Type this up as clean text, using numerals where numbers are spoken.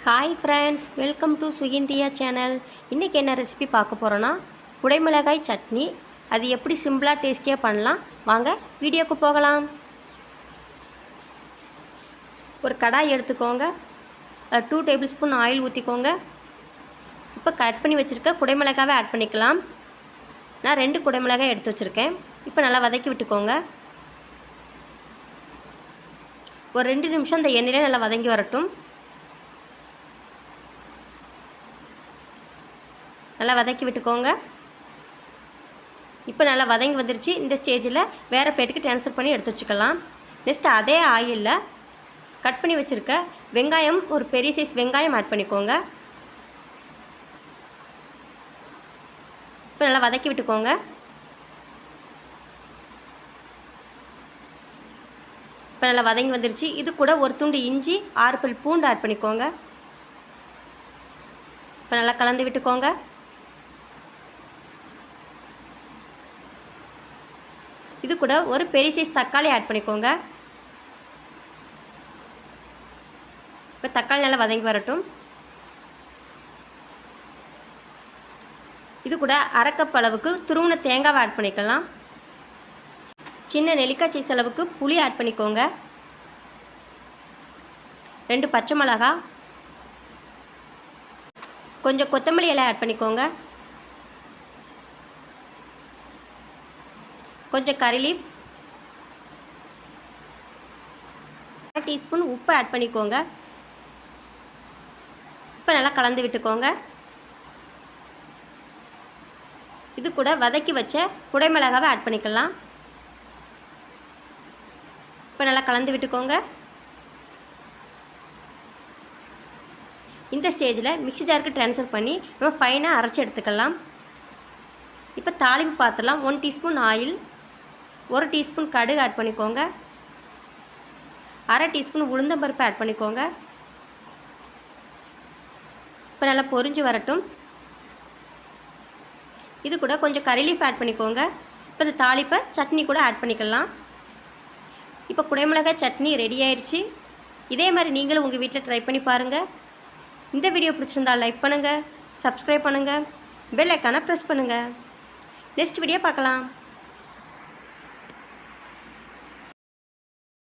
Hi friends, welcome to சுகிந்தியா channel. இன்றைக்கி என்ன ரெசிபி பார்க்க போகிறோன்னா குடைமிளகாய் சட்னி. அது எப்படி சிம்பிளாக டேஸ்டியாக பண்ணலாம், வாங்க வீடியோக்கு போகலாம். ஒரு கடாய் எடுத்துக்கோங்க, 2 டேபிள் ஸ்பூன் ஆயில் ஊற்றிக்கோங்க. இப்போ கட் பண்ணி வச்சுருக்க குடைமிளகாவை ஆட் பண்ணிக்கலாம். நான் 2 குடைமிளகாய் எடுத்து வச்சுருக்கேன். இப்போ நல்லா வதக்கி விட்டுக்கோங்க. ஒரு 2 நிமிஷம் இந்த எண்ணெயிலே நல்லா வதங்கி வரட்டும். நல்லா வதக்கி விட்டுக்கோங்க. இப்போ நல்லா வதங்கி வந்துருச்சு. இந்த ஸ்டேஜில் வேறு பிளேட்டுக்கு ட்ரான்ஸ்ஃபர் பண்ணி எடுத்து வச்சுக்கலாம். நெக்ஸ்ட் அதே ஆயிலில் கட் பண்ணி வச்சுருக்க வெங்காயம், ஒரு பெரிய சைஸ் வெங்காயம் ஆட் பண்ணிக்கோங்க. இப்போ நல்லா வதக்கி விட்டுக்கோங்க. இப்போ நல்லா வதங்கி வந்துருச்சு. இது கூட ஒரு துண்டு இஞ்சி, 6 பல் பூண்டு ஆட் பண்ணிக்கோங்க. இப்போ நல்லா கலந்து விட்டுக்கோங்க. இது கூட ஒரு பெரிய சைஸ் தக்காளி ஆட் பண்ணிக்கோங்க. இப்போ தக்காளி நல்லா வதங்கி வரட்டும். இது கூட 1/2 கப் அளவுக்கு துருவின தேங்காவை ஆட் பண்ணிக்கலாம். சின்ன நெல்லிக்காய் சைஸ் அளவுக்கு புளி ஆட் பண்ணிக்கோங்க. 2 பச்சை மிளகாய், கொஞ்சம் கொத்தமல்லி இலை ஆட் பண்ணிக்கோங்க. கொஞ்சம் கறி லீஃப், 1 டீஸ்பூன் உப்பு ஆட் பண்ணிக்கோங்க. இப்போ நல்லா கலந்து விட்டுக்கோங்க. இது கூட வதக்கி வச்ச குடைமிளகாவை ஆட் பண்ணிக்கலாம். இப்போ நல்லா கலந்து விட்டுக்கோங்க. இந்த ஸ்டேஜில் மிக்ஸி ஜாருக்கு ட்ரான்ஸ்ஃபர் பண்ணி நம்ம ஃபைனாக அரைச்சி எடுத்துக்கலாம். இப்போ தாளிப்பு பார்த்துலாம். 1 டீஸ்பூன் ஆயில், 1 டீஸ்பூன் கடுகு ஆட் பண்ணிக்கோங்க. 1/2 டீஸ்பூன் உளுந்தம்பருப்பு ஆட் பண்ணிக்கோங்க. இப்போ நல்லா பொரிஞ்சு வரட்டும். இது கூட கொஞ்சம் கறி லீஃப் ஆட் பண்ணிக்கோங்க. இப்போ இந்த தாளிப்பை சட்னி கூட ஆட் பண்ணிக்கலாம். இப்போ குடைமிளகாய் சட்னி ரெடி ஆயிடுச்சு. இதே மாதிரி நீங்களும் உங்கள் வீட்டில் ட்ரை பண்ணி பாருங்கள். இந்த வீடியோ பிடிச்சிருந்தால் லைக் பண்ணுங்கள், சப்ஸ்கிரைப் பண்ணுங்கள், பெல் ஐக்கானை ப்ரெஸ் பண்ணுங்கள். நெக்ஸ்ட் வீடியோ பார்க்கலாம்.